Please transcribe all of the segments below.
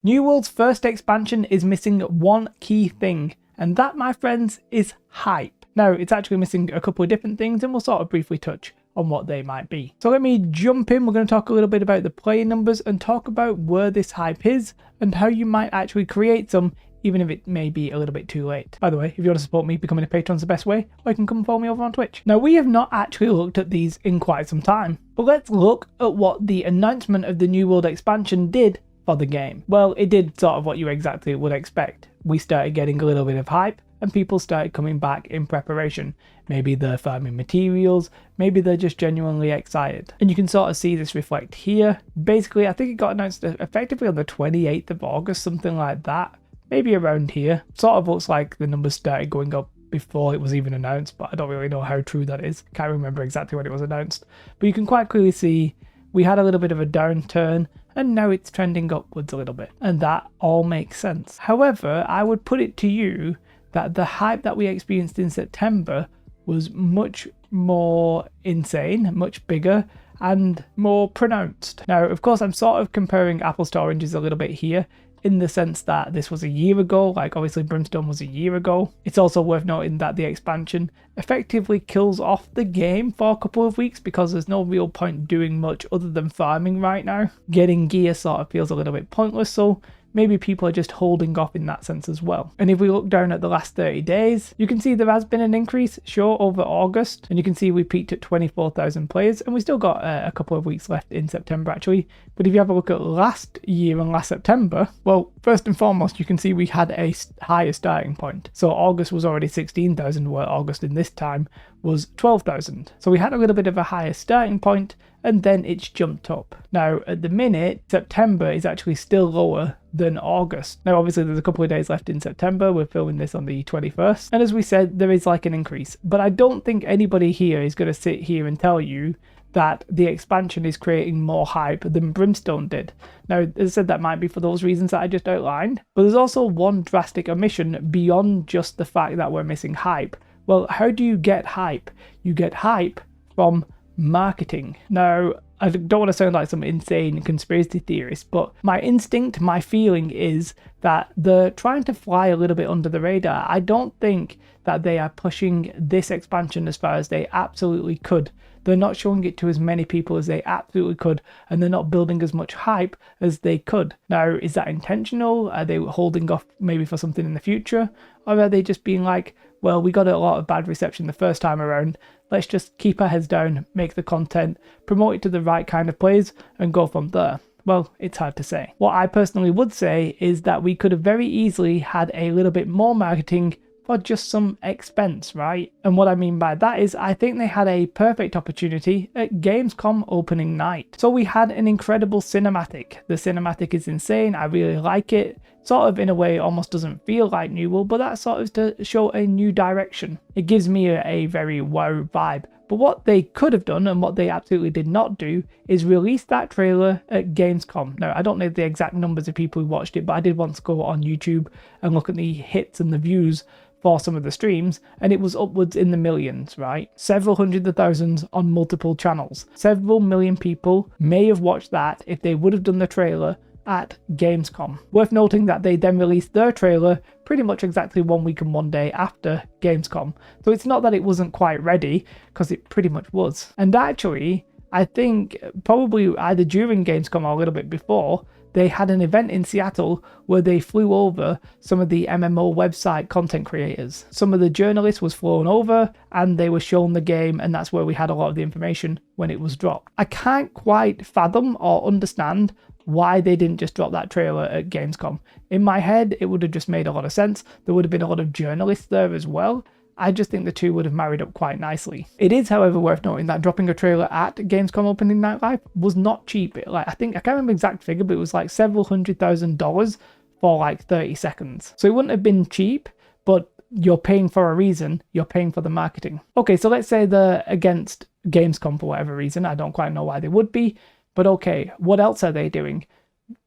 New World's first expansion is missing one key thing, and that, my friends, is hype. Now, it's actually missing a couple of different things, and we'll sort of briefly touch on what they might be. So let me jump in. We're going to talk a little bit about the player numbers and talk about where this hype is and how you might actually create some, even if it may be a little bit too late. By the way, if you want to support me, becoming a patron's the best way, or you can come follow me over on Twitch. Now, we have not actually looked at these in quite some time, but let's look at what the announcement of the New World expansion did for the game. Well, it did sort of what you exactly would expect. We started getting a little bit of hype, and people started coming back in preparation. Maybe they're farming materials, maybe they're just genuinely excited. And you can sort of see this reflect here. Basically, I think it got announced effectively on the 28th of August, something like that. Maybe around here. Sort of looks like the numbers started going up before it was even announced, but I don't really know how true that is. Can't remember exactly when it was announced. But you can quite clearly see we had a little bit of a downturn, and now it's trending upwards a little bit. And that all makes sense. However, I would put it to you that the hype that we experienced in September was much more insane, much bigger, and more pronounced. Now, of course, I'm sort of comparing apples to oranges a little bit here, in the sense that this was a year ago, like obviously Brimstone was a year ago. It's also worth noting that the expansion effectively kills off the game for a couple of weeks because there's no real point doing much other than farming right now. Getting gear sort of feels a little bit pointless, so maybe people are just holding off in that sense as well. And if we look down at the last 30 days, you can see there has been an increase, sure, over August. And you can see we peaked at 24,000 players, and we still got a couple of weeks left in September actually. But if you have a look at last year and last September, well, first and foremost, you can see we had a higher starting point. So August was already 16,000, where August in this time was 12,000. So we had a little bit of a higher starting point, and then it's jumped up. Now, at the minute, September is actually still lower than August. Now, obviously, there's a couple of days left in September. We're filming this on the 21st. And as we said, there is like an increase. But I don't think anybody here is going to sit here and tell you that the expansion is creating more hype than Brimstone did. Now, as I said, that might be for those reasons that I just outlined. But there's also one drastic omission beyond just the fact that we're missing hype. Well, how do you get hype? You get hype from marketing. Now, I don't want to sound like some insane conspiracy theorist, but my instinct, my feeling is that they're trying to fly a little bit under the radar. I don't think that they are pushing this expansion as far as they absolutely could. They're not showing it to as many people as they absolutely could, and they're not building as much hype as they could. Now, is that intentional? Are they holding off maybe for something in the future? Or are they just being like, well, we got a lot of bad reception the first time around, let's just keep our heads down, make the content, promote it to the right kind of players, and go from there? Well, it's hard to say. What I personally would say is that we could have very easily had a little bit more marketing for just some expense, right? And what I mean by that is I think they had a perfect opportunity at Gamescom opening night. So we had an incredible cinematic. The cinematic is insane. I really like it. Sort of in a way almost doesn't feel like New World, but that's sort of to show a new direction. It gives me a very wow vibe. But what they could have done, and what they absolutely did not do, is release that trailer at Gamescom. Now, I don't know the exact numbers of people who watched it, but I did once go on YouTube and look at the hits and the views for some of the streams, and it was upwards in the millions, right? Several hundreds of thousands on multiple channels. Several million people may have watched that if they would have done the trailer at Gamescom. Worth noting that they then released their trailer pretty much exactly 1 week and 1 day after Gamescom. So it's not that it wasn't quite ready, because it pretty much was. And actually, I think probably either during Gamescom or a little bit before, they had an event in Seattle where they flew over some of the MMO website content creators. Some of the journalists was flown over and they were shown the game, and that's where we had a lot of the information when it was dropped. I can't quite fathom or understand why they didn't just drop that trailer at Gamescom. In my head, it would have just made a lot of sense. There would have been a lot of journalists there as well. I just think the two would have married up quite nicely. It is, however, worth noting that dropping a trailer at Gamescom opening night live was not cheap. I can't remember the exact figure, but it was like several $100,000 for like 30 seconds. So it wouldn't have been cheap, but you're paying for a reason. You're paying for the marketing. Okay, so let's say they're against Gamescom for whatever reason. I don't quite know why they would be, but okay, what else are they doing?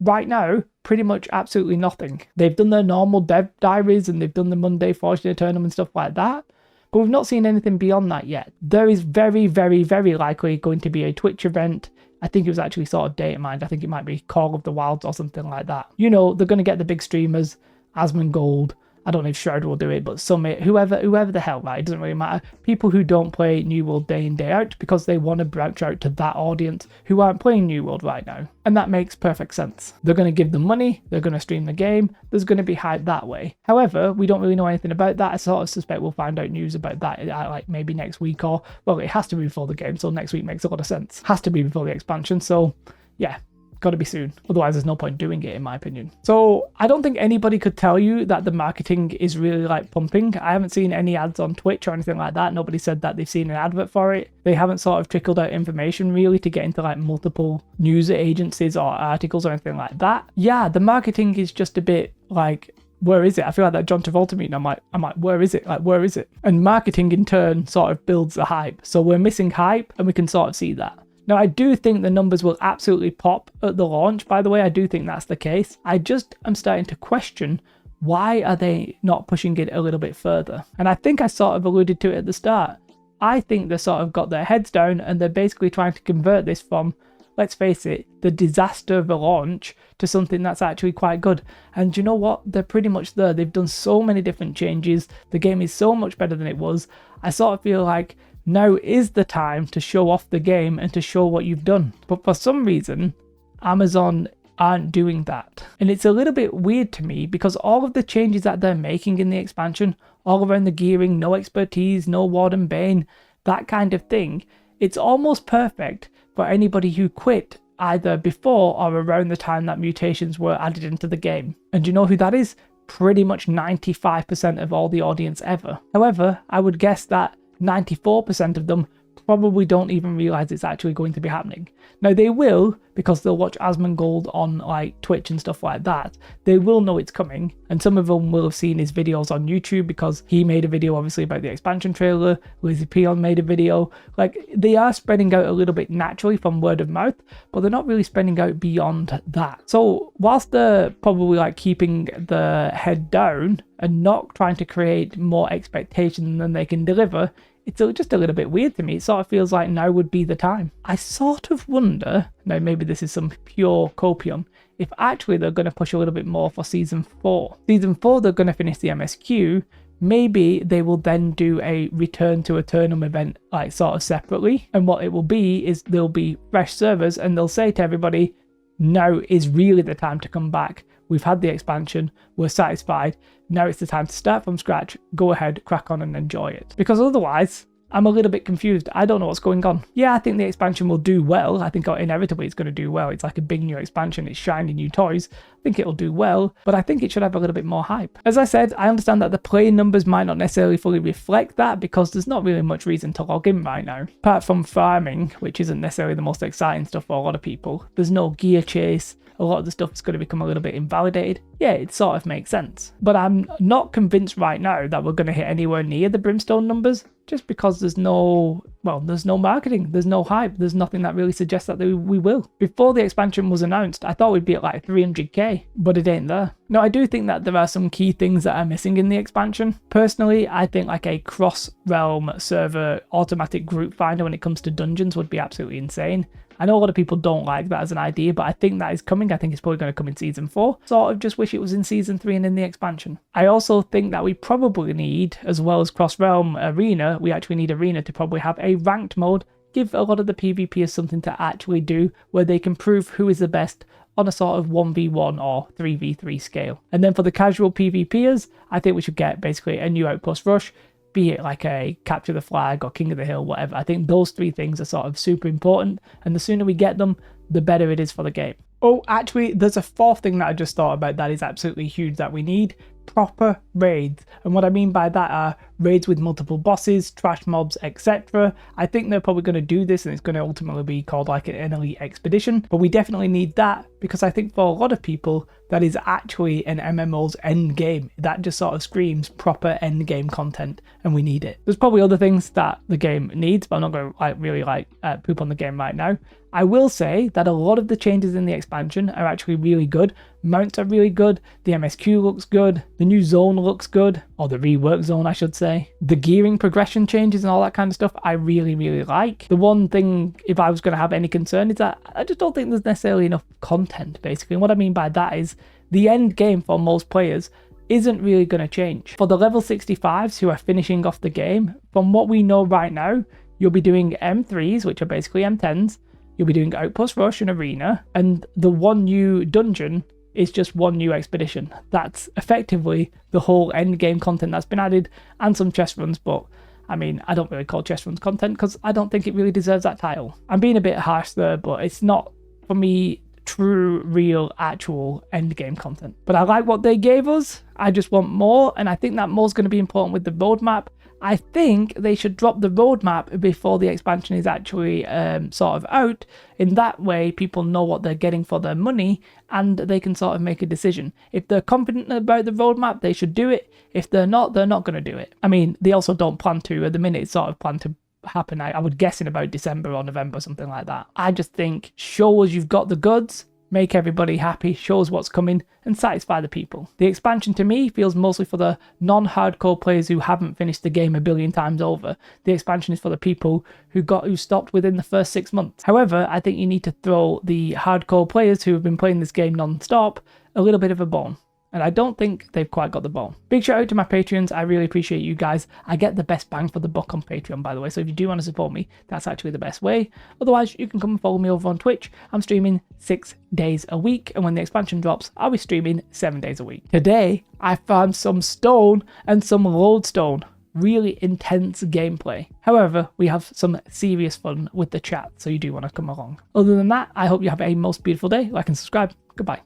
Right now, pretty much absolutely nothing. They've done their normal dev diaries and they've done the Monday Fortune tournament and stuff like that, but we've not seen anything beyond that yet. There is very, very, very likely going to be a Twitch event I think it was actually sort of data mined. I think it might be Call of the Wilds or something like that. You know, they're going to get the big streamers, Asmongold. I don't know if Shroud will do it, but Summit, whoever the hell, right? It doesn't really matter. People who don't play New World day in, day out because they want to branch out to that audience who aren't playing New World right now. And that makes perfect sense. They're going to give them money, they're going to stream the game, there's going to be hype that way. However, we don't really know anything about that. I sort of suspect we'll find out news about that like maybe next week, or, well, it has to be before the game, so next week makes a lot of sense. Has to be before the expansion, so yeah. Got to be soon. Otherwise, there's no point doing it, in my opinion. So I don't think anybody could tell you that the marketing is really like pumping. I haven't seen any ads on Twitch or anything like that. Nobody said that they've seen an advert for it. They haven't sort of trickled out information really to get into like multiple news agencies or articles or anything like that. Yeah, the marketing is just a bit like, where is it? I feel like that John Travolta meeting. I'm like, where is it? Like, where is it? And marketing in turn sort of builds the hype. So we're missing hype and we can sort of see that. Now, I do think the numbers will absolutely pop at the launch, by the way. I do think that's the case. I just am starting to question, why are they not pushing it a little bit further? And I think I sort of alluded to it at the start. I think they sort of got their heads down and they're basically trying to convert this from, let's face it, the disaster of a launch to something that's actually quite good. And you know what? They're pretty much there. They've done so many different changes. The game is so much better than it was. I sort of feel like now is the time to show off the game and to show what you've done. But for some reason, Amazon aren't doing that. And it's a little bit weird to me because all of the changes that they're making in the expansion, all around the gearing, no expertise, no Warden Bane, that kind of thing, it's almost perfect for anybody who quit either before or around the time that mutations were added into the game. And do you know who that is? Pretty much 95% of all the audience ever. However, I would guess that 94% of them probably don't even realize it's actually going to be happening. Now they will, because they'll watch Asmongold on like Twitch and stuff like that. They will know it's coming, and some of them will have seen his videos on YouTube because he made a video obviously about the expansion trailer. Lizzie Peon made a video. Like, they are spreading out a little bit naturally from word of mouth, but they're not really spreading out beyond that. So whilst they're probably like keeping the head down and not trying to create more expectation than they can deliver, it's just a little bit weird to me. It sort of feels like now would be the time. I sort of wonder, now maybe this is some pure copium, if actually they're going to push a little bit more for Season 4. Season 4, they're going to finish the MSQ. Maybe they will then do a Return to Eternum event, like sort of separately. And what it will be is there'll be fresh servers and they'll say to everybody, now is really the time to come back. We've had the expansion, we're satisfied, now it's the time to start from scratch, go ahead, crack on and enjoy it. Because otherwise, I'm a little bit confused. I don't know what's going on. Yeah, I think the expansion will do well. I think inevitably it's going to do well. It's like a big new expansion. It's shiny new toys. I think it'll do well, but I think it should have a little bit more hype. As I said, I understand that the play numbers might not necessarily fully reflect that because there's not really much reason to log in right now. Apart from farming, which isn't necessarily the most exciting stuff for a lot of people. There's no gear chase. A lot of the stuff is going to become a little bit invalidated. Yeah, it sort of makes sense. But I'm not convinced right now that we're going to hit anywhere near the Brimstone numbers, just because there's no marketing, there's no hype, there's nothing that really suggests that we will. Before the expansion was announced, I thought we'd be at like 300k, but it ain't there. Now, I do think that there are some key things that are missing in the expansion. Personally, I think like a cross-realm server automatic group finder when it comes to dungeons would be absolutely insane. I know a lot of people don't like that as an idea, but I think that is coming. I think it's probably going to come in Season 4. Sort of just wish it was in Season 3 and in the expansion. I also think that we probably need, as well as cross-realm arena, we actually need arena to probably have a ranked mode. Give a lot of the PvPers something to actually do where they can prove who is the best on a sort of 1v1 or 3v3 scale. And then for the casual PvPers, I think we should get basically a new Outpost Rush, be it like a Capture the Flag or King of the Hill, whatever. I think those three things are sort of super important, and the sooner we get them, the better it is for the game. Oh, actually, there's a fourth thing that I just thought about that is absolutely huge that we need. Proper raids. And what I mean by that are raids with multiple bosses, trash mobs, etc. I think they're probably going to do this and it's going to ultimately be called like an elite expedition, but we definitely need that because I think for a lot of people that is actually an MMO's end game. That just sort of screams proper end game content and we need it. There's probably other things that the game needs, but I'm not going to really poop on the game right now. I will say that a lot of the changes in the expansion are actually really good. Mounts are really good, the MSQ looks good, The new zone looks good, or the rework zone I should say. The gearing progression changes and all that kind of stuff I really, really like. The one thing, if I was going to have any concern, is that I just don't think there's necessarily enough content, basically. And what I mean by that is the end game for most players isn't really going to change. For the level 65s who are finishing off the game, from what we know right now, you'll be doing M3s, which are basically M10s, you'll be doing Outpost Rush and Arena, and the one new dungeon is just one new expedition. That's effectively the whole end game content that's been added, and some chest runs, but I mean, I don't really call chest runs content because I don't think it really deserves that title. I'm being a bit harsh there, but it's not, for me, true, real, actual end game content. But I like what they gave us. I just want more, and I think that more is going to be important with the roadmap. I think they should drop the roadmap before the expansion is actually sort of out. In that way, people know what they're getting for their money and they can sort of make a decision. If they're confident about the roadmap, they should do it. If they're not going to do it. I mean, they also don't plan to. At the minute, it's sort of planned to happen, I would guess, in about December or November, something like that. I just think, show us you've got the goods, make everybody happy, show us what's coming, and satisfy the people. The expansion to me feels mostly for the non-hardcore players who haven't finished the game a billion times over. The expansion is for the people who stopped within the first 6 months. However, I think you need to throw the hardcore players who have been playing this game non-stop a little bit of a bone. And I don't think they've quite got the ball. Big shout out to my Patreons. I really appreciate you guys. I get the best bang for the buck on Patreon, by the way. So if you do want to support me, that's actually the best way. Otherwise, you can come and follow me over on Twitch. I'm streaming 6 days a week. And when the expansion drops, I'll be streaming 7 days a week. Today, I found some stone and some lodestone. Really intense gameplay. However, we have some serious fun with the chat. So you do want to come along. Other than that, I hope you have a most beautiful day. Like and subscribe. Goodbye.